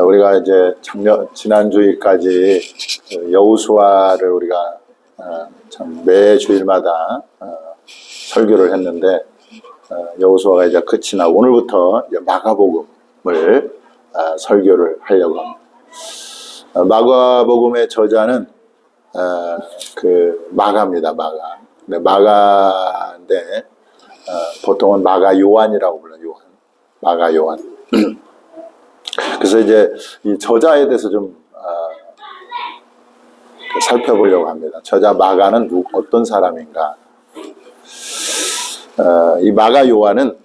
우리가 이제 지난주일까지 여호수아를 우리가 참 매 주일마다 설교를 했는데, 여호수아가 이제 끝이 나고 오늘부터 이제 마가복음을 설교를 하려고 합니다. 마가복음의 저자는 그 마가입니다. 마가. 근데 마가인데 보통은 마가 요한이라고 불러요. 마가 요한. 그래서 이제 이 저자에 대해서 좀 살펴보려고 합니다. 저자 마가는 어떤 사람인가? 이 마가 요한은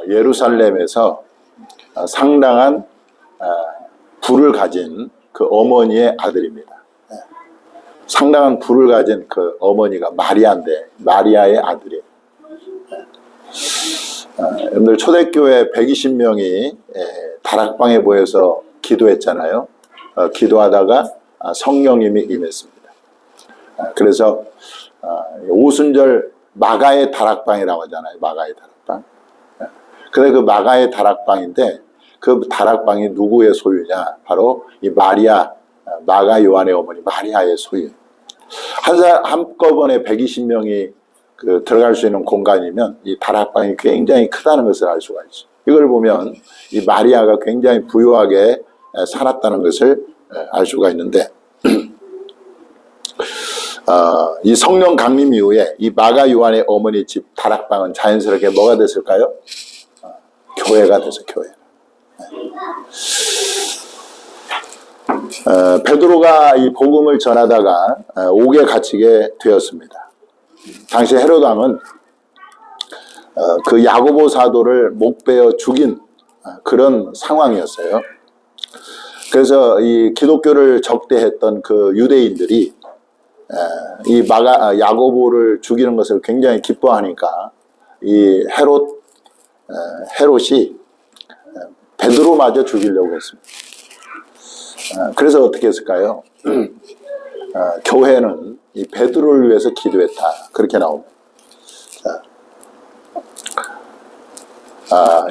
예루살렘에서 상당한 부를 가진 그 어머니의 아들입니다. 상당한 부를 가진 그 어머니가 마리아인데, 마리아의 아들이에요. 여러분들 초대교회 120명이 다락방에 모여서 기도했잖아요. 기도하다가 성령님이 임했습니다. 그래서 오순절 마가의 다락방이라고 하잖아요. 마가의 다락방. 근데 그 마가의 다락방인데, 그 다락방이 누구의 소유냐? 바로 이 마리아, 마가 요한의 어머니 마리아의 소유. 한꺼번에 120명이 들어갈 수 있는 공간이면 이 다락방이 굉장히 크다는 것을 알 수가 있어요. 이걸 보면 이 마리아가 굉장히 부유하게 살았다는 것을 알 수가 있는데, 이 성령 강림 이후에 이 마가 요한의 어머니 집 다락방은 자연스럽게 뭐가 됐을까요? 교회가 돼서 교회. 베드로가 이 복음을 전하다가 옥에 갇히게 되었습니다. 당시 헤롯 왕은 그 야고보 사도를 목베어 죽인 그런 상황이었어요. 그래서 이 기독교를 적대했던 그 유대인들이 이 야고보를 죽이는 것을 굉장히 기뻐하니까 이 헤롯이 베드로마저 죽이려고 했습니다. 그래서 어떻게 했을까요? 교회는 이 베드로를 위해서 기도했다, 그렇게 나옵니다.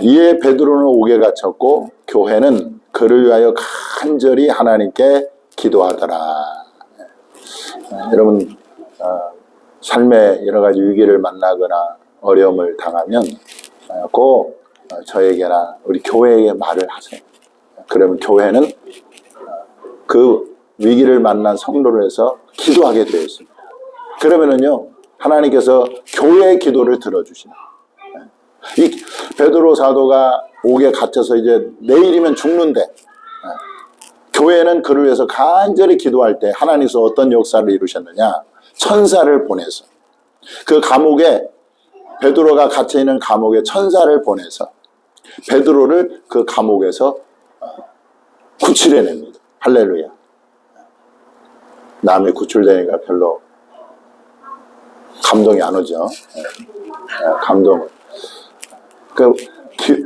이에 베드로는 옥에 갇혔고 교회는 그를 위하여 간절히 하나님께 기도하더라. 여러분, 삶의 여러 가지 위기를 만나거나 어려움을 당하면 꼭 저에게나 우리 교회에게 말을 하세요. 그러면 교회는 그 위기를 만난 성도를 해서 기도하게 되어 있습니다. 그러면은요, 하나님께서 교회의 기도를 들어주시나. 이 베드로 사도가 옥에 갇혀서 이제 내일이면 죽는데, 교회는 그를 위해서 간절히 기도할 때 하나님께서 어떤 역사를 이루셨느냐? 천사를 보내서, 그 감옥에, 베드로가 갇혀있는 감옥에 천사를 보내서 베드로를 그 감옥에서 구출해냅니다. 할렐루야. 남이 구출되니까 별로 감동이 안 오죠. 감동을.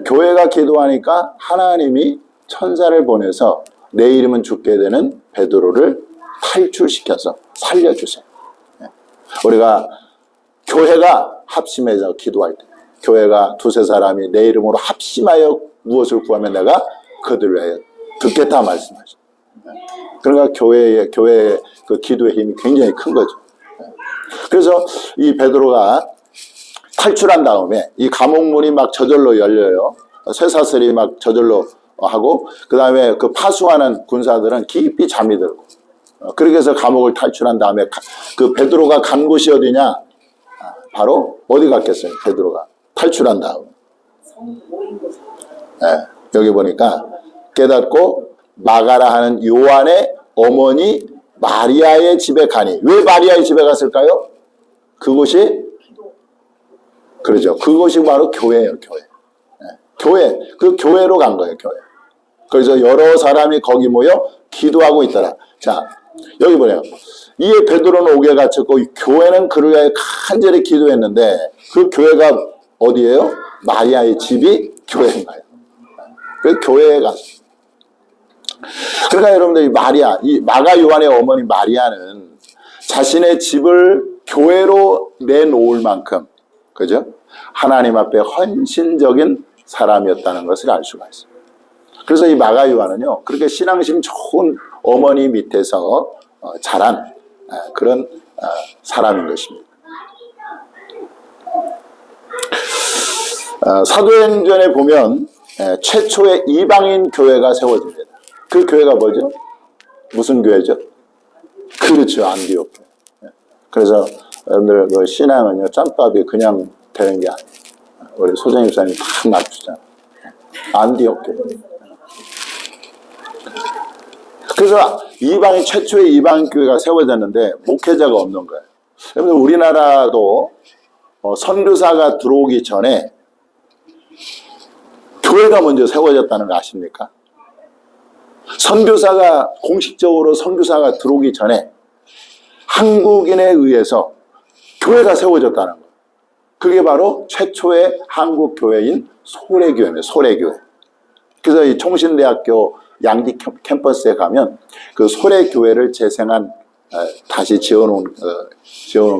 교회가 기도하니까 하나님이 천사를 보내서 내 이름은 죽게 되는 베드로를 탈출시켜서 살려주세요. 우리가 교회가 합심해서 기도할 때, 교회가 두세 사람이 내 이름으로 합심하여 무엇을 구하면 내가 그들을 위하여 듣겠다 말씀하죠. 그러니까 교회의 그 기도의 힘이 굉장히 큰 거죠. 그래서 이 베드로가 탈출한 다음에 이 감옥문이 막 저절로 열려요. 쇠사슬이 막 저절로 하고, 그 다음에 그 파수하는 군사들은 깊이 잠이 들고, 그렇게 해서 감옥을 탈출한 다음에 그 베드로가 간 곳이 어디냐? 바로 어디 갔겠어요? 베드로가 탈출한 다음. 여기 보니까 깨닫고 마가라 하는 요한의 어머니 마리아의 집에 가니. 왜 마리아의 집에 갔을까요? 그곳이, 그러죠. 그곳이 바로 교회예요, 교회. 교회, 그 교회로 간 거예요, 교회. 그래서 여러 사람이 거기 모여 기도하고 있더라. 자, 여기 보세요. 이에 베드로는 옥에 갇혔고 교회는 그를 위하여 간절히 기도했는데, 그 교회가 어디예요? 마리아의 집이 교회인가요? 그 교회에 갔어요. 그러니까 여러분들, 이 마가 요한의 어머니 마리아는 자신의 집을 교회로 내놓을 만큼, 그죠? 하나님 앞에 헌신적인 사람이었다는 것을 알 수가 있어요. 그래서 이 마가 요한은요, 그렇게 신앙심 좋은 어머니 밑에서 자란 그런 사람인 것입니다. 사도행전에 보면 최초의 이방인 교회가 세워집니다. 그 교회가 뭐죠? 무슨 교회죠? 그렇죠, 안디옥 교회. 그래서 여러분들 그 신앙은요, 짬밥이 그냥 되는 게 아니에요. 우리 소장 집사님 다 맞추잖아요. 안디옥 교회. 그래서 최초의 이방인 교회가 세워졌는데 목회자가 없는 거예요. 여러분 우리나라도 선교사가 들어오기 전에 교회가 먼저 세워졌다는 거 아십니까? 공식적으로 선교사가 들어오기 전에 한국인에 의해서 교회가 세워졌다는 거예요. 그게 바로 최초의 한국 교회인 소래교회입니다. 소래교회. 그래서 이 총신대학교 양지 캠퍼스에 가면 그 소래교회를 재생한 다시 지어놓은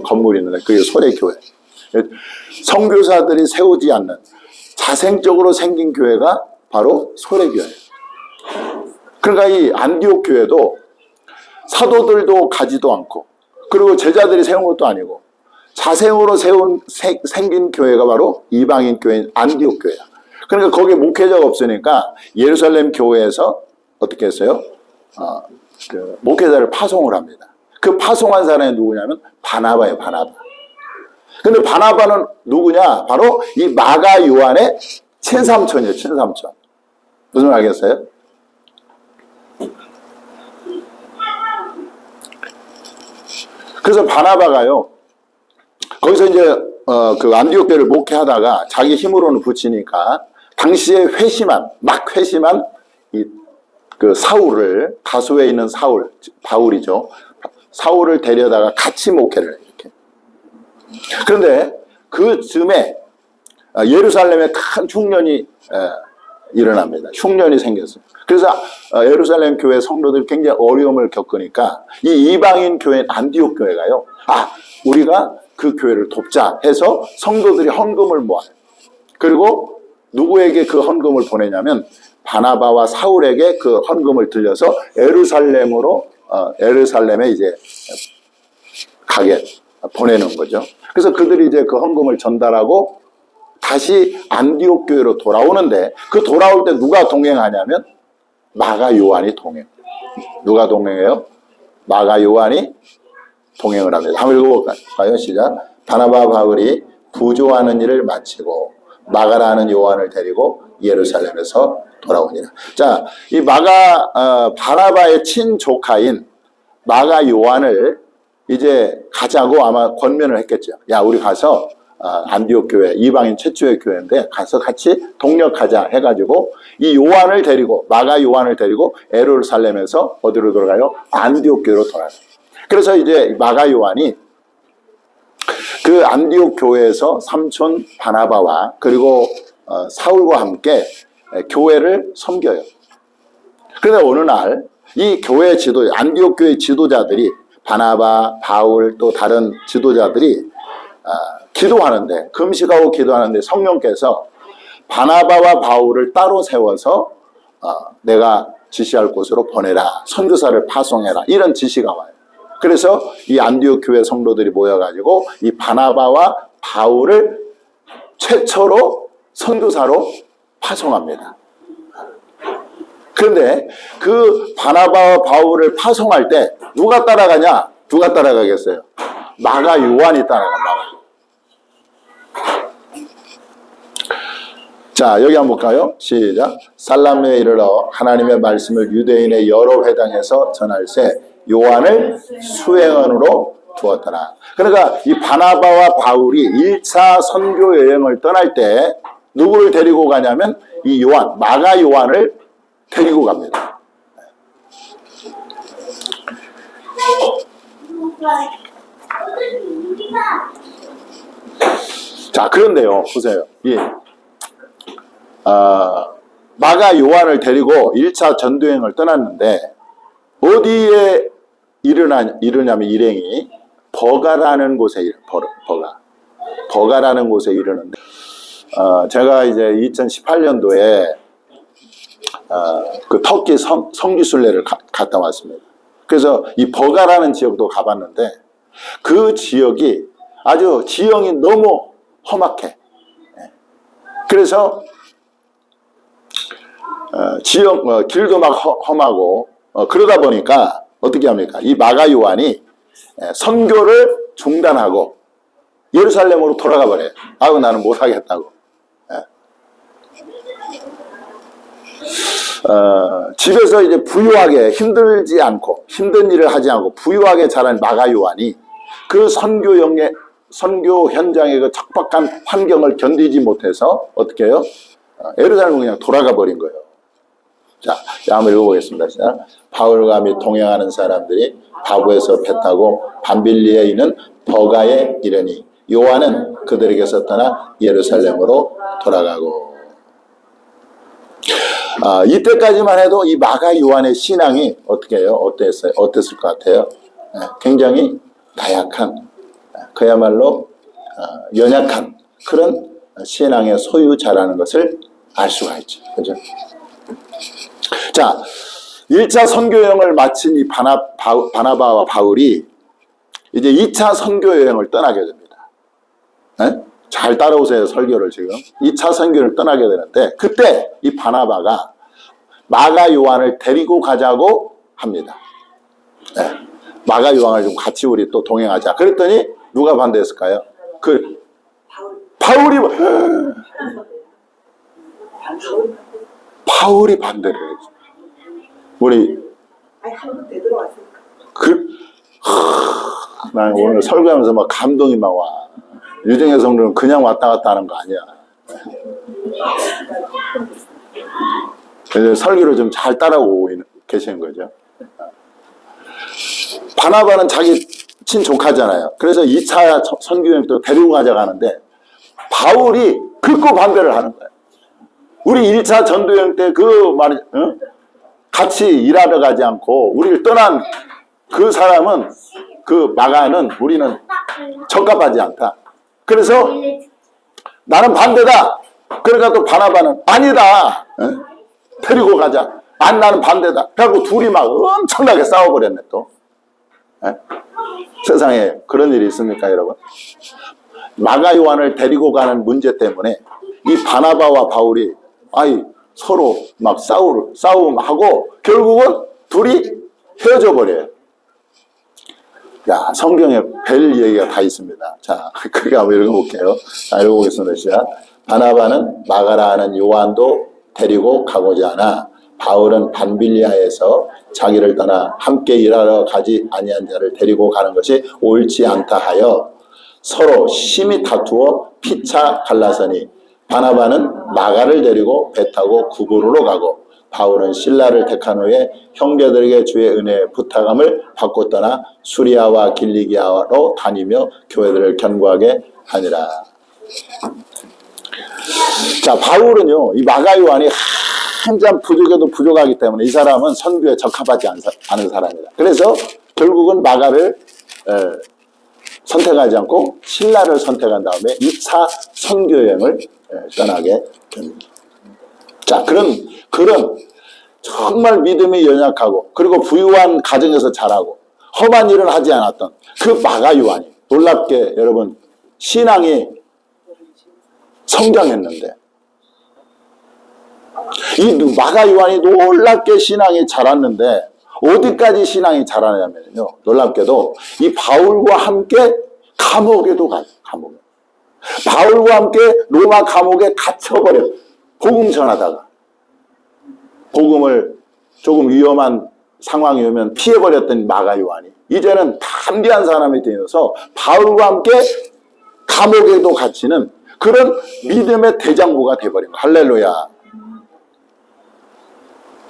건물이 있는데 그게 소래교회. 선교사들이 세우지 않는 자생적으로 생긴 교회가 바로 소래교회예요. 그러니까 이 안디옥 교회도 사도들도 가지도 않고 그리고 제자들이 세운 것도 아니고 자생으로 생긴 교회가 바로 이방인 교회인 안디옥 교회야. 그러니까 거기에 목회자가 없으니까 예루살렘 교회에서 어떻게 했어요? 그 목회자를 파송을 합니다. 그 파송한 사람이 누구냐면 바나바예요, 바나바. 근데 바나바는 누구냐? 바로 이 마가 요한의 친삼촌이에요, 친삼촌. 무슨 말 알겠어요? 그래서 바나바가요, 거기서 이제 그 안디옥 교회를 목회하다가 자기 힘으로는 붙이니까 당시에 막 회심한 그 사울을, 다소에 있는 바울이죠. 사울을 데려다가 같이 목회를 이렇게. 그런데 그 즈음에 예루살렘에 큰 흉년이 일어납니다. 흉년이 생겼어요. 그래서 예루살렘 교회 성도들이 굉장히 어려움을 겪으니까 이 이방인 교회인 안디옥 교회가요, 우리가 그 교회를 돕자 해서 성도들이 헌금을 모아요. 그리고 누구에게 그 헌금을 보내냐면 바나바와 사울에게 그 헌금을 들려서 예루살렘에 이제 가게 보내는 거죠. 그래서 그들이 이제 그 헌금을 전달하고 다시 안디옥 교회로 돌아오는데 그 돌아올 때 누가 동행하냐면 마가 요한이 동행. 누가 동행해요? 마가 요한이 동행을 합니다. 한번 읽어볼까요? 시작. 바나바 바울이 부조하는 일을 마치고 마가라는 요한을 데리고 예루살렘에서 돌아오니라. 자, 이 바나바의 친조카인 마가 요한을 이제 가자고 아마 권면을 했겠죠. 야, 우리 가서 안디옥 교회, 이방인 최초의 교회인데 가서 같이 동력하자 해가지고 이 요한을 데리고, 마가 요한을 데리고 예루살렘에서 어디로 돌아가요? 안디옥 교회로 돌아가요. 그래서 이제 마가 요한이 그 안디옥 교회에서 삼촌 바나바와 그리고 사울과 함께 교회를 섬겨요. 그런데 어느 날 이 교회 안디옥 교회 지도자들이 바나바, 바울 또 다른 지도자들이 기도하는데, 금식하고 기도하는데 성령께서 바나바와 바울을 따로 세워서 내가 지시할 곳으로 보내라, 선교사를 파송해라, 이런 지시가 와요. 그래서 이 안디옥 교회 성도들이 모여가지고 이 바나바와 바울을 최초로 선교사로 파송합니다. 그런데 그 바나바와 바울을 파송할 때 누가 따라가냐? 누가 따라가겠어요? 마가 요한이 따라갑니다. 자, 여기 한번 볼까요? 시작. 살람에 이르러 하나님의 말씀을 유대인의 여러 회당에서 전할세 요한을 수행원으로 두었더라. 그러니까 이 바나바와 바울이 1차 선교 여행을 떠날 때 누구를 데리고 가냐면 이 요한, 마가 요한을 데리고 갑니다. 자, 그런데요, 보세요. 마가 요한을 데리고 1차 전도여행을 떠났는데 어디에 이르냐면 일행이 버가라는 곳에 버가라는 곳에 이르는데 제가 이제 2018년도에 그 터키 성지순례를 갔다 왔습니다. 그래서 이 버가라는 지역도 가봤는데 그 지역이 아주 지형이 너무 험악해. 그래서 길도 막 험하고 그러다 보니까 어떻게 합니까? 이 마가 요한이 선교를 중단하고 예루살렘으로 돌아가 버려요. 아유 나는 못하겠다고. 집에서 이제 부유하게 힘들지 않고 힘든 일을 하지 않고 부유하게 자란 마가 요한이 그 선교 현장의 그 척박한 환경을 견디지 못해서 어떻게 해요? 예루살렘으로 그냥 돌아가 버린 거예요. 자, 한번 읽어보겠습니다. 자, 바울과 및 동행하는 사람들이 바보에서 배 타고 밤빌리에 있는 버가에 이르니 요한은 그들에게서 떠나 예루살렘으로 돌아가고. 이때까지만 해도 이 마가 요한의 신앙이 어떻게 해요? 어땠을 것 같아요? 굉장히 나약한, 그야말로 연약한 그런 신앙의 소유자라는 것을 알 수가 있죠. 그죠? 자, 1차 선교여행을 마친 이 바나바와 바울이 이제 2차 선교여행을 떠나게 됩니다. 네? 잘 따라오세요, 설교를 지금. 2차 선교를 떠나게 되는데 그때 이 바나바가 마가 요한을 데리고 가자고 합니다. 네. 마가 요한을 좀 같이 우리 또 동행하자. 그랬더니 누가 반대했을까요? 바울이 반대를 했죠. 우리 난 오늘 설교하면서 막 감동이 막 와. 유정의 성도는 그냥 왔다 갔다 하는 거 아니야. 이제 설교를 좀 잘 따라오고 계시는 거죠. 바나바는 자기 친조카잖아요. 그래서 2차 선교여행 또 데리고 가자고 하는데 바울이 극구 반대를 하는 거예요. 우리 1차 전도여행 때 같이 일하러 가지 않고 우리를 떠난 그 사람은, 그 마가는 우리는 적합하지 않다. 그래서 나는 반대다. 그러니까 또 바나바는 아니다. 데리고 가자. 나는 반대다. 그래갖고 둘이 막 엄청나게 싸워버렸네 또. 세상에 그런 일이 있습니까 여러분? 마가 요한을 데리고 가는 문제 때문에 이 바나바와 바울이 서로 막 싸움하고 결국은 둘이 헤어져 버려요. 야, 성경에 별 얘기가 다 있습니다. 자, 그게 한번 읽어볼게요. 자, 읽어보겠습니다. 시작. 바나바는 마가라 하는 요한도 데리고 가고자 하나 바울은 반빌리아에서 자기를 떠나 함께 일하러 가지 아니한 자를 데리고 가는 것이 옳지 않다 하여 서로 심히 다투어 피차 갈라서니 바나바는 마가를 데리고 배 타고 구부로로 가고 바울은 실라를 택한 후에 형제들에게 주의 은혜의 부탁함을 받고 떠나 수리아와 길리기아로 다니며 교회들을 견고하게 하니라. 자, 바울은요, 이 마가 요한이 한참 부족해도 부족하기 때문에 이 사람은 선교에 적합하지 않은 사람이다. 그래서 결국은 마가를 선택하지 않고 실라를 선택한 다음에 2차 선교여행을 떠나게 됩니다. 자, 그런 정말 믿음이 연약하고 그리고 부유한 가정에서 자라고 험한 일을 하지 않았던 그 마가 요한이 놀랍게 여러분 신앙이 성장했는데 이 마가 요한이 놀랍게 신앙이 자랐는데 어디까지 신앙이 자라냐면요, 놀랍게도 이 바울과 함께 감옥에도 가요. 바울과 함께 로마 감옥에 갇혀버려요. 복음 전하다가 복음을 조금 위험한 상황이 오면 피해버렸던 마가 요한이 이제는 담대한 사람이 되어서 바울과 함께 감옥에도 갇히는 그런 믿음의 대장부가 돼버린 거예요. 할렐루야.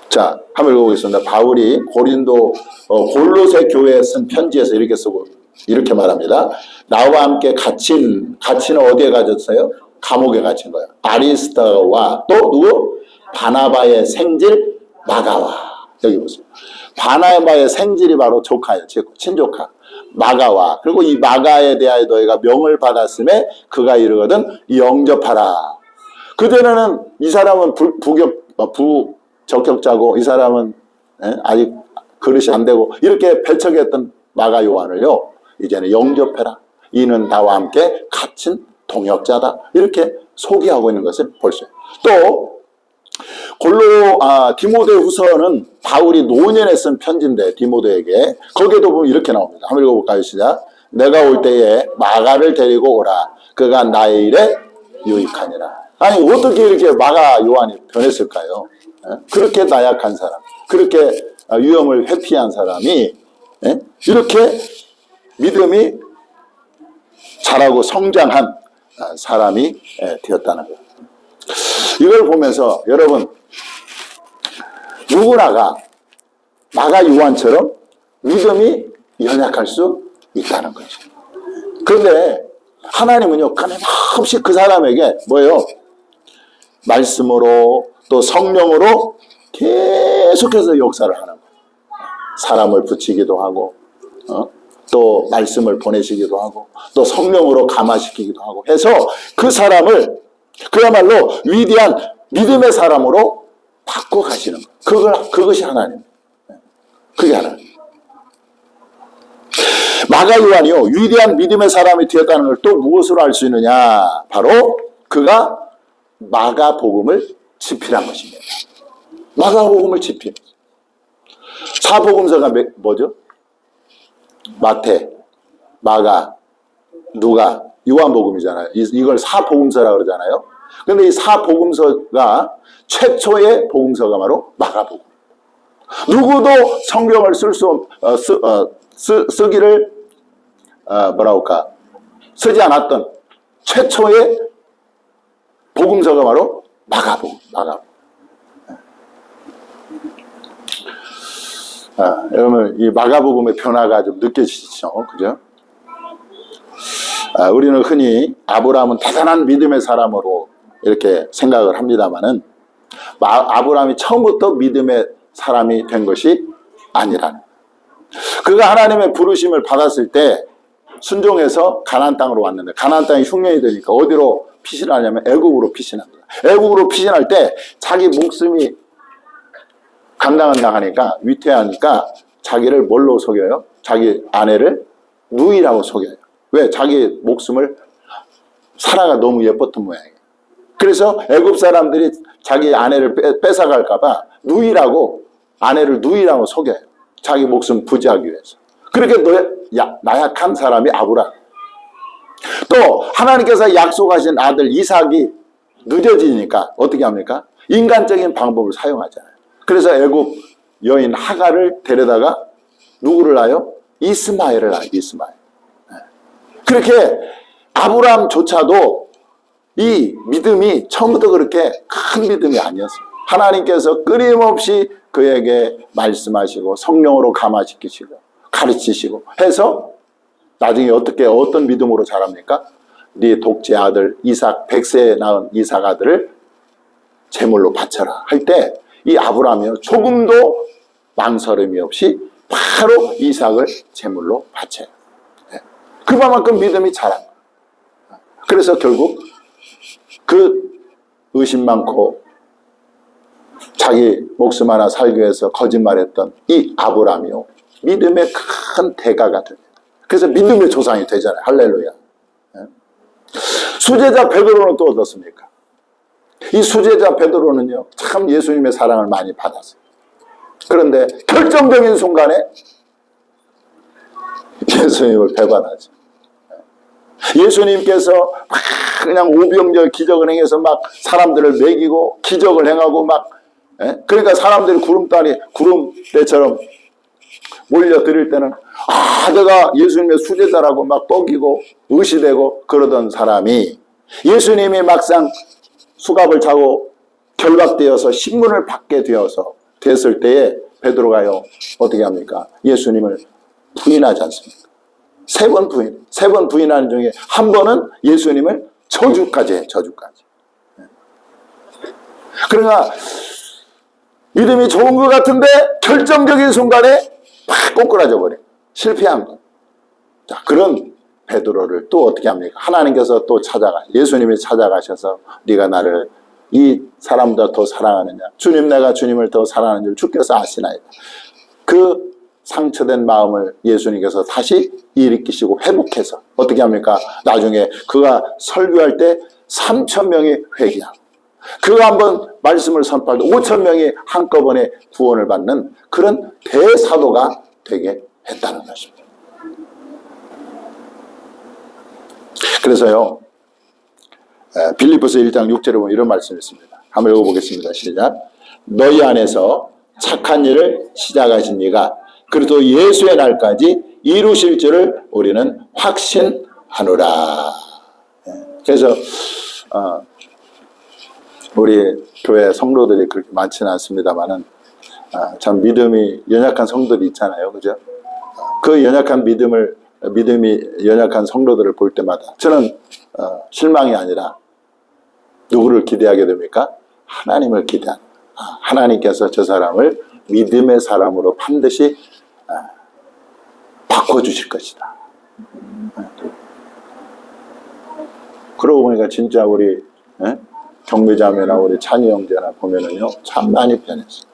자, 한번 읽어보겠습니다. 바울이 골로새 교회에 쓴 편지에서 이렇게 쓰고 이렇게 말합니다. 나와 함께 갇히는 어디에 갇혔어요? 감옥에 갇힌 거예요. 아리스타와 또 누구? 바나바의 생질 마가와. 여기 보세요. 바나바의 생질이 바로 조카예요. 친조카. 마가와. 그리고 이 마가에 대하여 너희가 명을 받았음에 그가 이르거든 영접하라. 그전에는 이 사람은 적격자고 이 사람은 아직 그릇이 안 되고 이렇게 배척했던 마가 요한을요, 이제는 영접해라. 이는 나와 함께 갇힌 동역자다. 이렇게 소개하고 있는 것을 볼 수 있어요. 또 디모데후서는 바울이 노년에 쓴 편지인데 디모데에게 거기에도 보면 이렇게 나옵니다. 한번 읽어볼까요? 시작. 내가 올 때에 마가를 데리고 오라. 그가 나의 일에 유익하니라. 아니 어떻게 이렇게 마가 요한이 변했을까요? 그렇게 나약한 사람, 그렇게 위험을 회피한 사람이 이렇게 믿음이 자라고 성장한 사람이 되었다는 거예요. 이걸 보면서 여러분, 누구나가 마가 요한처럼 믿음이 연약할 수 있다는 거죠. 그런데 하나님은요, 끊임없이 그 사람에게 뭐예요? 말씀으로 또 성령으로 계속해서 역사를 하는 거예요. 사람을 붙이기도 하고, 또 말씀을 보내시기도 하고, 또 성령으로 감화시키기도 하고 해서 그 사람을 그야말로 위대한 믿음의 사람으로 바꿔 가시는 거예요. 그것이 하나님. 그게 하나님. 마가 요한이요, 위대한 믿음의 사람이 되었다는 걸 또 무엇으로 알 수 있느냐? 바로 그가 마가복음을 집필한 것입니다. 마가복음을 집필. 사복음서가 뭐죠? 마태, 마가, 누가, 요한복음이잖아요. 이걸 사복음서라고 그러잖아요. 그런데 이 사복음서가 최초의 복음서가 바로 마가복음. 누구도 성경을 쓰기를 쓰지 않았던 최초의 복음서가 바로 마가복음. 여러분, 이 마가복음의 변화가 좀 느껴지시죠? 그죠? 우리는 흔히 아브라함은 대단한 믿음의 사람으로 이렇게 생각을 합니다만은 아브라함이 처음부터 믿음의 사람이 된 것이 아니라는. 그가 하나님의 부르심을 받았을 때 순종해서 가나안 땅으로 왔는데 가나안 땅이 흉년이 되니까 어디로 피신하냐면 애국으로 피신합니다. 애국으로 피신할 때 자기 목숨이 간당간당하니까 위태하니까 자기를 뭘로 속여요? 자기 아내를 누이라고 속여요. 왜? 자기 목숨을 사라가 너무 예뻤던 모양이에요. 그래서 애굽 사람들이 자기 아내를 뺏어갈까 봐 누이라고, 아내를 누이라고 속여요. 자기 목숨 부지하기 위해서. 그렇게 나약한 사람이 아브라함. 또 하나님께서 약속하신 아들 이삭이 늦어지니까 어떻게 합니까? 인간적인 방법을 사용하잖아요. 그래서 애굽 여인 하갈을 데려다가 누구를 낳아요? 이스마엘을 낳아요. 이스마엘. 그렇게 아브라함조차도 이 믿음이 처음부터 그렇게 큰 믿음이 아니었어요. 하나님께서 끊임없이 그에게 말씀하시고 성령으로 감화시키시고 가르치시고 해서 나중에 어떤 믿음으로 자랍니까? 네 독재 아들 이삭, 100세에 낳은 이삭 아들을 제물로 바쳐라 할 때 이 아브라함이요, 조금도 망설임이 없이 바로 이삭을 제물로 바쳐요. 그만큼 믿음이 자란 거예요. 그래서 결국 그 의심 많고 자기 목숨 하나 살기 위해서 거짓말했던 이 아브라함이요, 믿음의 큰 대가가 됩니다. 그래서 믿음의 조상이 되잖아요. 할렐루야. 수제자 베드로는 또 어떻습니까? 이 수제자 베드로는요, 참 예수님의 사랑을 많이 받았어요. 그런데 결정적인 순간에 예수님을 배반하죠. 예수님께서 막 그냥 오병절 기적을 행해서 막 사람들을 먹이고 기적을 행하고 막, 그러니까 사람들이 구름대처럼 몰려들을 때는 내가 예수님의 수제자라고 막 뻐기고 의시되고 그러던 사람이 예수님이 막상 수갑을 차고 결박되어서 신문을 받게 됐을 때에 베드로가요, 어떻게 합니까? 예수님을 부인하지 않습니까? 세 번 부인하는 중에 한 번은 예수님을 저주까지 해요. 저주까지. 그러나 믿음이 좋은 것 같은데 결정적인 순간에 팍 꼬꾸라져 버려요. 실패한 거. 자, 그런 베드로를 또 어떻게 합니까? 하나님께서 또 예수님이 찾아가셔서 네가 나를 이 사람보다 더 사랑하느냐? 주님, 내가 주님을 더 사랑하는 줄 주께서 아시나이다. 그 상처된 마음을 예수님께서 다시 일으키시고 회복해서 어떻게 합니까? 나중에 그가 설교할 때 3,000명이 회개하고, 그가 한번 말씀을 선포할 때 5,000명이 한꺼번에 구원을 받는 그런 대사도가 되게 했다는 것입니다. 그래서요, 빌립보서 1장 6절에 보면 이런 말씀이 있습니다. 한번 읽어보겠습니다. 시작. 너희 안에서 착한 일을 시작하신 이가 그리스도 예수의 날까지 이루실 줄을 우리는 확신하노라. 그래서 우리 교회 성도들이 그렇게 많지는 않습니다만은 참 믿음이 연약한 성도들이 있잖아요, 그죠? 그 연약한 믿음이 연약한 성도들을 볼 때마다 저는 실망이 아니라 누구를 기대하게 됩니까? 하나님을 기대합니다. 하나님께서 저 사람을 믿음의 사람으로 반드시 바꿔주실 것이다. 그러고 보니까 진짜 우리 경배자매나 우리 찬이 형제나 보면은요, 참 많이 변했어요.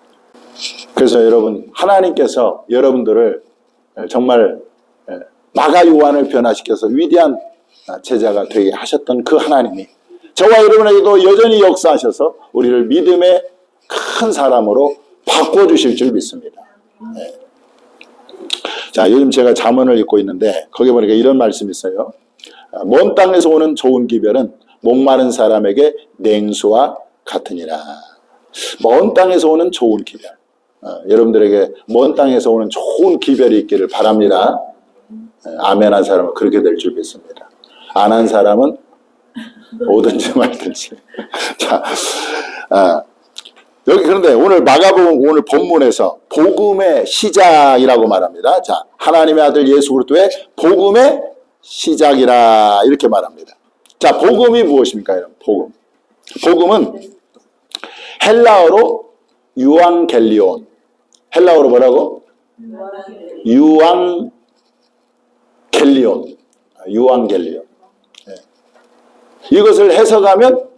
그래서 여러분, 하나님께서 여러분들을 정말 마가 요한을 변화시켜서 위대한 제자가 되게 하셨던 그 하나님이 저와 여러분에게도 여전히 역사하셔서 우리를 믿음의 큰 사람으로 바꿔주실 줄 믿습니다. 네. 자, 요즘 제가 잠언을 읽고 있는데 거기 보니까 이런 말씀이 있어요. 먼 땅에서 오는 좋은 기별은 목마른 사람에게 냉수와 같으니라. 먼 땅에서 오는 좋은 기별. 여러분들에게 먼 땅에서 오는 좋은 기별이 있기를 바랍니다. 아멘 한 사람은 그렇게 될 줄 믿습니다. 안 한 사람은 오든지 말든지. 자, 여기 그런데 오늘 마가복음 오늘 본문에서 복음의 시작이라고 말합니다. 자, 하나님의 아들 예수 그리스도의 복음의 시작이라 이렇게 말합니다. 자, 복음이 무엇입니까, 여러분? 복음. 복음은 헬라어로 유앙겔리온. 헬라어로 뭐라고? 유앙겔리온. 유앙겔리온. 네. 이것을 해석하면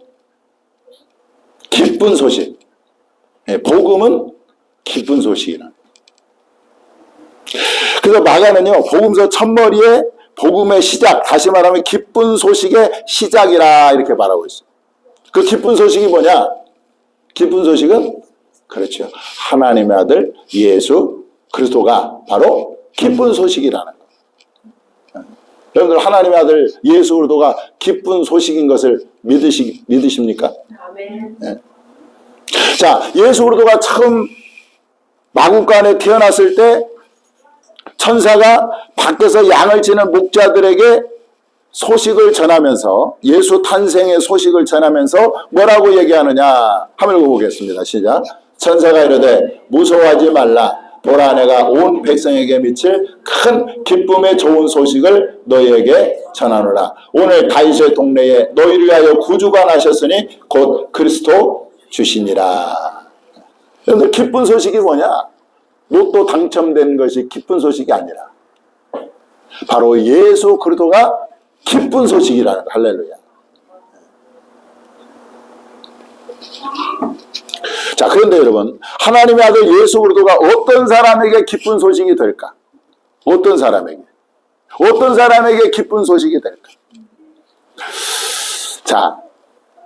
기쁜 소식. 네, 복음은 기쁜 소식이라. 그래서 마가는요, 복음서 첫머리에 복음의 시작, 다시 말하면 기쁜 소식의 시작이라 이렇게 말하고 있어요. 그 기쁜 소식이 뭐냐? 기쁜 소식은 그렇죠. 하나님의 아들 예수 그리스도가 바로 기쁜 소식이라는 거예요. 여러분들 하나님의 아들 예수 그리스도가 기쁜 소식인 것을 믿으십니까? 아멘. 네. 자, 예수 그리스도가 처음 마국간에 태어났을 때 천사가 밖에서 양을 치는 목자들에게 소식을 전하면서 예수 탄생의 소식을 전하면서 뭐라고 얘기하느냐 한번 읽어보겠습니다. 시작. 천사가 이르되 무서워하지 말라. 보라, 내가 온 백성에게 미칠 큰 기쁨의 좋은 소식을 너희에게 전하노라. 오늘 다윗의 동네에 너희를 위하여 구주가 나셨으니 곧 그리스도 주시니라. 그런데 기쁜 소식이 뭐냐? 로또 당첨된 것이 기쁜 소식이 아니라 바로 예수 그리스도가 기쁜 소식이라는 거예요. 할렐루야. 자, 그런데 여러분, 하나님의 아들 예수 그리스도가 어떤 사람에게 기쁜 소식이 될까? 어떤 사람에게 기쁜 소식이 될까? 자,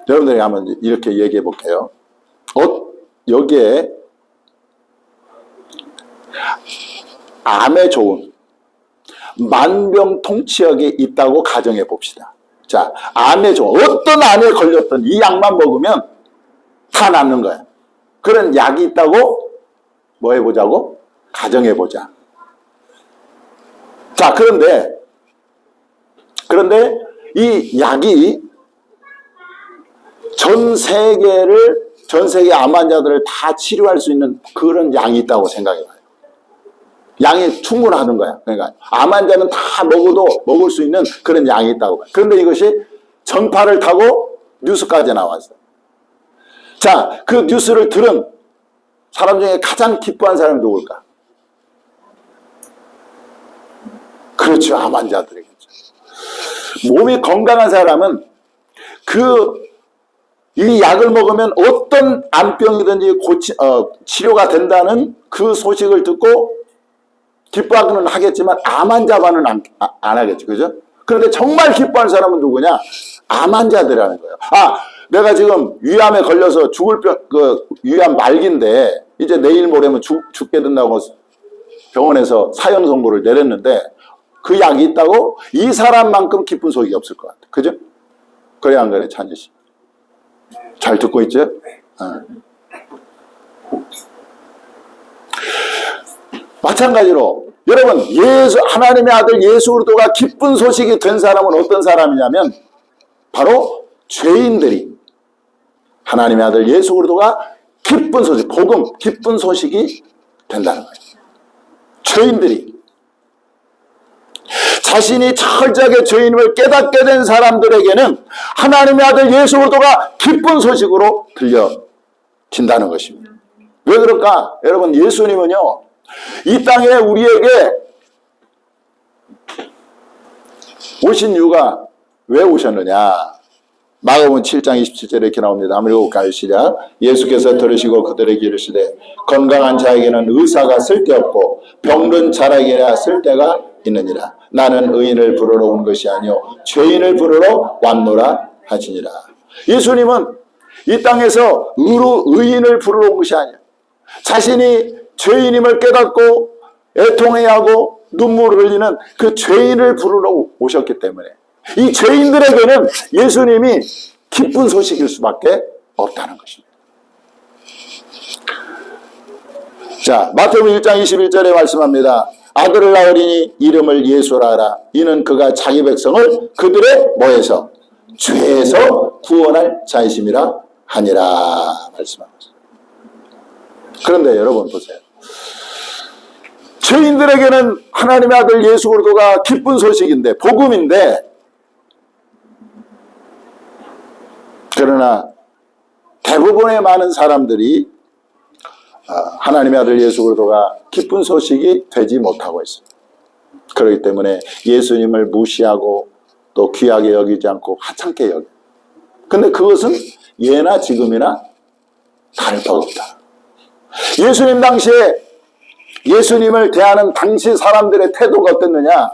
여러분들이 한번 이렇게 얘기해 볼게요. 여기에 암에 좋은 만병통치약이 있다고 가정해 봅시다. 자, 암에 좋은 어떤 암에 걸렸던 이 약만 먹으면 다 낫는 거야. 그런 약이 있다고 뭐 해보자고? 가정해 보자. 자, 그런데 이 약이 전 세계 암 환자들을 다 치료할 수 있는 그런 양이 있다고 생각해봐요. 양이 충분하는 거야. 그러니까 암 환자는 다 먹을 수 있는 그런 양이 있다고 봐요. 그런데 이것이 전파를 타고 뉴스까지 나왔어요. 자, 그 뉴스를 들은 사람 중에 가장 기뻐한 사람이 누굴까? 그렇죠. 암 환자들이겠죠. 몸이 건강한 사람은 그 이 약을 먹으면 어떤 암병이든지 치료가 된다는 그 소식을 듣고 기뻐하기는 하겠지만 암 환자만은 안 하겠죠. 그죠? 그런데 정말 기뻐하는 사람은 누구냐? 암 환자들이라는 거예요. 내가 지금 위암에 걸려서 죽을 위암 말기인데 이제 내일 모레면 죽게 된다고 병원에서 사형 선고를 내렸는데 그 약이 있다고 이 사람만큼 기쁜 소식이 없을 것 같아요. 그죠? 그래 안 그래, 찬지 씨? 잘 듣고 있죠? 마찬가지로 여러분, 하나님의 아들 예수 그리스도가 기쁜 소식이 된 사람은 어떤 사람이냐면 바로 죄인들이 하나님의 아들 예수 그리스도가 기쁜 소식, 복음, 기쁜 소식이 된다는 거예요. 죄인들이 자신이 철저하게 죄인임을 깨닫게 된 사람들에게는 하나님의 아들 예수 그리스도가 기쁜 소식으로 들려진다는 것입니다. 왜 그럴까? 여러분, 예수님은요 이 땅에 우리에게 오신 이유가 왜 오셨느냐? 마가복음 7장 27절에 이렇게 나옵니다. 한번 읽어볼까요? 시작. 예수께서 들으시고 그들에게 이르시되 건강한 자에게는 의사가 쓸데없고 병든 자에게나 쓸데가 있느니라. 나는 의인을 부르러 온 것이 아니요 죄인을 부르러 왔노라 하시니라. 예수님은 이 땅에서 의인을 부르러 온 것이 아니에요. 자신이 죄인임을 깨닫고 애통해야 하고 눈물을 흘리는 그 죄인을 부르러 오셨기 때문에 이 죄인들에게는 예수님이 기쁜 소식일 수밖에 없다는 것입니다. 자, 마태복음 1장 21절에 말씀합니다. 아들을 낳으리니 이름을 예수라 하라. 이는 그가 자기 백성을 그들의 뭐에서? 죄에서 구원할 자이심이라 하니라 말씀합니다. 그런데 여러분 보세요. 죄인들에게는 하나님의 아들 예수 그리스도가 기쁜 소식인데 복음인데, 그러나 대부분의 많은 사람들이 하나님의 아들 예수 그리스도가 기쁜 소식이 되지 못하고 있어요. 그렇기 때문에 예수님을 무시하고 또 귀하게 여기지 않고 하찮게 여겨요. 근데 그것은 예나 지금이나 다를 바 없다. 예수님 당시에 예수님을 대하는 당시 사람들의 태도가 어땠느냐?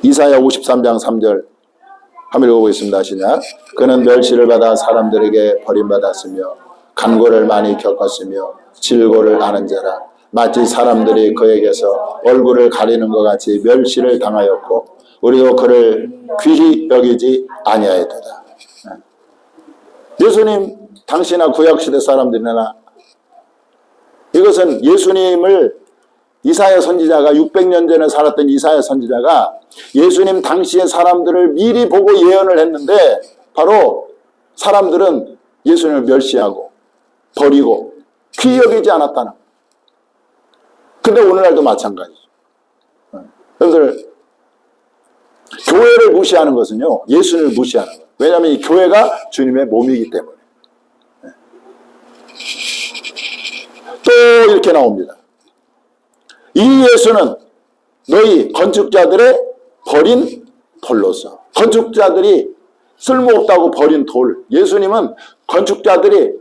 이사야 53장 3절 한번 읽어보겠습니다. 시작. 그는 멸시를 받아 사람들에게 버림받았으며 간고를 많이 겪었으며 질고를 아는 자라. 마치 사람들이 그에게서 얼굴을 가리는 것 같이 멸시를 당하였고 우리도 그를 귀히 여기지 아니하였도다. 예수님 당시나 구약시대 사람들이나 이것은 예수님을 이사야 선지자가 600년 전에 살았던 이사야 선지자가 예수님 당시의 사람들을 미리 보고 예언을 했는데 바로 사람들은 예수님을 멸시하고 버리고 귀히 여기지 않았다는. 근데 오늘날도 마찬가지죠. 여러분들 교회를 무시하는 것은요 예수님을 무시하는 거예요. 왜냐하면 이 교회가 주님의 몸이기 때문에. 또 이렇게 나옵니다. 이 예수는 너희 건축자들의 버린 돌로서. 건축자들이 쓸모없다고 버린 돌. 예수님은 건축자들이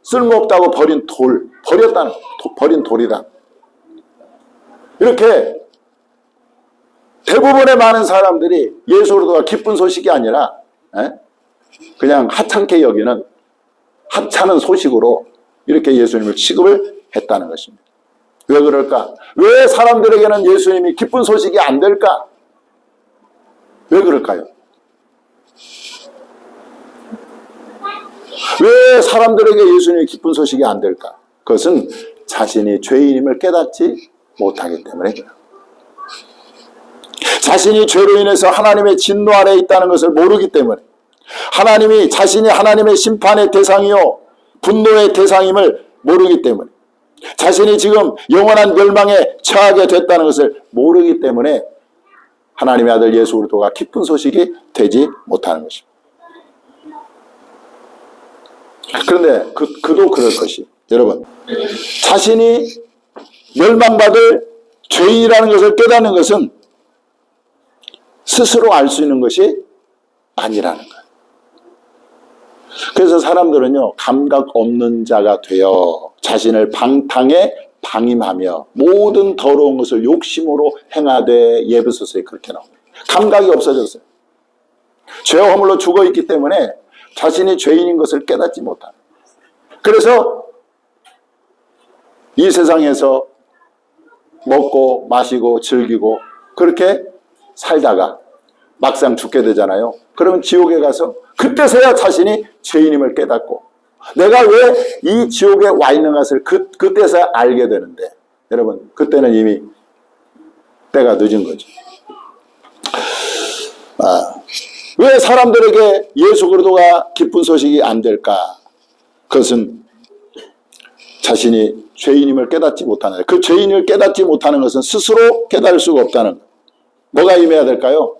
쓸모없다고 버린 돌, 버렸다는 거예요. 버린 돌이다. 이렇게 대부분의 많은 사람들이 예수 그리스도가 기쁜 소식이 아니라 그냥 하찮게 여기는 하찮은 소식으로 이렇게 예수님을 취급을 했다는 것입니다. 왜 그럴까? 왜 사람들에게는 예수님이 기쁜 소식이 안 될까? 왜 그럴까요? 왜 사람들에게 예수님이 기쁜 소식이 안 될까? 그것은 자신이 죄인임을 깨닫지 못하기 때문에 그래요. 자신이 죄로 인해서 하나님의 진노 아래에 있다는 것을 모르기 때문에 자신이 하나님의 심판의 대상이요 분노의 대상임을 모르기 때문에 자신이 지금 영원한 멸망에 처하게 됐다는 것을 모르기 때문에 하나님의 아들 예수 그리스도가 기쁜 소식이 되지 못하는 것입니다. 그런데 그도 그럴 것이 여러분 자신이 멸망받을 죄인이라는 것을 깨닫는 것은 스스로 알 수 있는 것이 아니라는 거예요. 그래서 사람들은요, 감각 없는 자가 되어 자신을 방탕에 방임하며 모든 더러운 것을 욕심으로 행하되, 예배소서에 그렇게 나옵니다. 감각이 없어졌어요. 죄와 허물로 죽어있기 때문에 자신이 죄인인 것을 깨닫지 못하는. 그래서 이 세상에서 먹고 마시고 즐기고 그렇게 살다가 막상 죽게 되잖아요. 그러면 지옥에 가서 그때서야 자신이 죄인임을 깨닫고, 내가 왜 이 지옥에 와 있는 것을 그때서야 알게 되는데, 여러분 그때는 이미 때가 늦은 거죠. 왜 사람들에게 예수 그리스도가 기쁜 소식이 안 될까? 그것은 자신이 죄인임을 깨닫지 못하는, 그 죄인을 깨닫지 못하는 것은 스스로 깨달을 수가 없다는 것. 뭐가 임해야 될까요?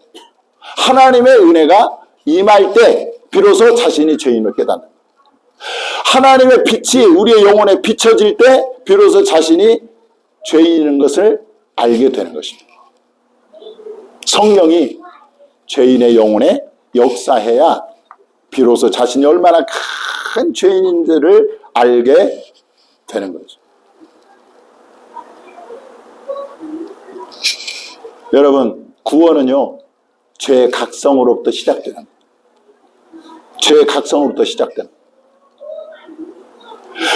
하나님의 은혜가 임할 때 비로소 자신이 죄인을 깨닫는 것. 하나님의 빛이 우리의 영혼에 비춰질 때 비로소 자신이 죄인인 것을 알게 되는 것입니다. 성령이 죄인의 영혼에 역사해야 비로소 자신이 얼마나 큰 죄인인지를 알게 되는 거죠. 여러분, 구원은요, 죄의 각성으로부터 시작되는 거예요. 죄의 각성으로부터 시작되는 거예요.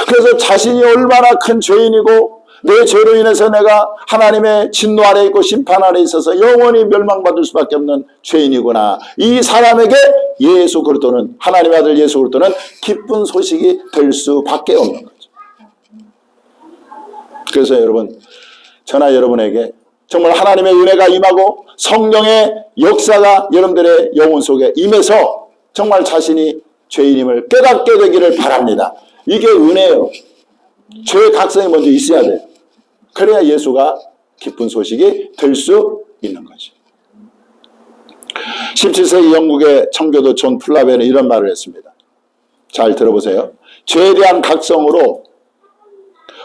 그래서 자신이 얼마나 큰 죄인이고 내 죄로 인해서 내가 하나님의 진노 아래 있고 심판 아래 있어서 영원히 멸망받을 수밖에 없는 죄인이구나. 이 사람에게 예수 그리스도는, 하나님의 아들 예수 그리스도는 기쁜 소식이 될 수밖에 없는 거죠. 그래서 여러분, 저나 여러분에게 정말 하나님의 은혜가 임하고 성령의 역사가 여러분들의 영혼 속에 임해서 정말 자신이 죄인임을 깨닫게 되기를 바랍니다. 이게 은혜예요. 죄의 각성이 먼저 있어야 돼요. 그래야 예수가 기쁜 소식이 될 수 있는 거죠. 17세기 영국의 청교도 존 플라벨은 이런 말을 했습니다. 잘 들어보세요. 죄에 대한 각성으로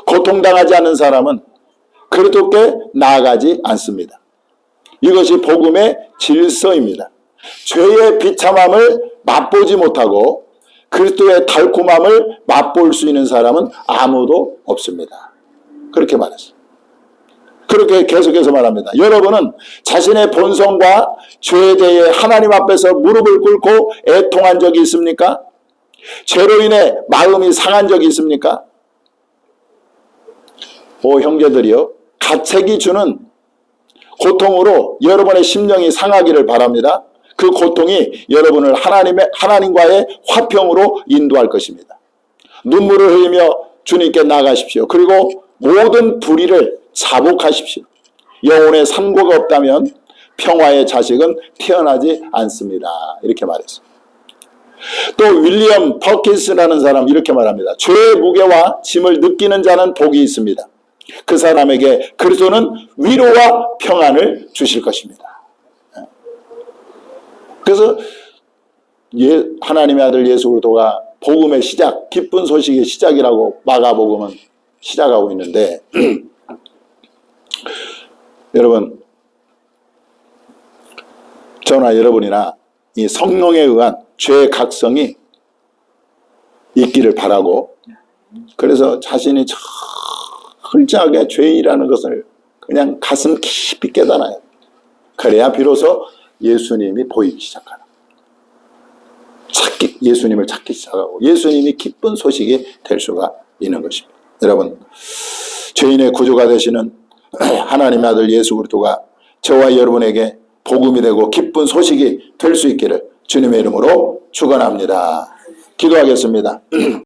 고통당하지 않는 사람은 그리스도께 나아가지 않습니다. 이것이 복음의 질서입니다. 죄의 비참함을 맛보지 못하고 그리스도의 달콤함을 맛볼 수 있는 사람은 아무도 없습니다. 그렇게 말했어요. 그렇게 계속해서 말합니다. 여러분은 자신의 본성과 죄에 대해 하나님 앞에서 무릎을 꿇고 애통한 적이 있습니까? 죄로 인해 마음이 상한 적이 있습니까? 오 형제들이요, 가책이 주는 고통으로 여러분의 심령이 상하기를 바랍니다. 그 고통이 여러분을 하나님과의 화평으로 인도할 것입니다. 눈물을 흘리며 주님께 나가십시오. 그리고 모든 불의를 자복하십시오. 영혼에 산고가 없다면 평화의 자식은 태어나지 않습니다. 이렇게 말했어요. 또 윌리엄 퍼킨스라는 사람 이렇게 말합니다. 죄의 무게와 짐을 느끼는 자는 복이 있습니다. 그 사람에게 그리스도는 위로와 평안을 주실 것입니다. 그래서 하나님의 아들 예수 그리스도가 복음의 시작, 기쁜 소식의 시작이라고 마가복음은 시작하고 있는데 여러분, 저나 여러분이나 이 성령에 의한 죄의 각성이 있기를 바라고, 그래서 자신이 철저하게 죄인이라는 것을 그냥 가슴 깊이 깨달아요. 그래야 비로소 예수님이 보이기 시작하는, 예수님을 찾기 시작하고 예수님이 기쁜 소식이 될 수가 있는 것입니다. 여러분, 죄인의 구주가 되시는 하나님의 아들 예수 그리스도가 저와 여러분에게 복음이 되고 기쁜 소식이 될 수 있기를 주님의 이름으로 축원합니다. 기도하겠습니다.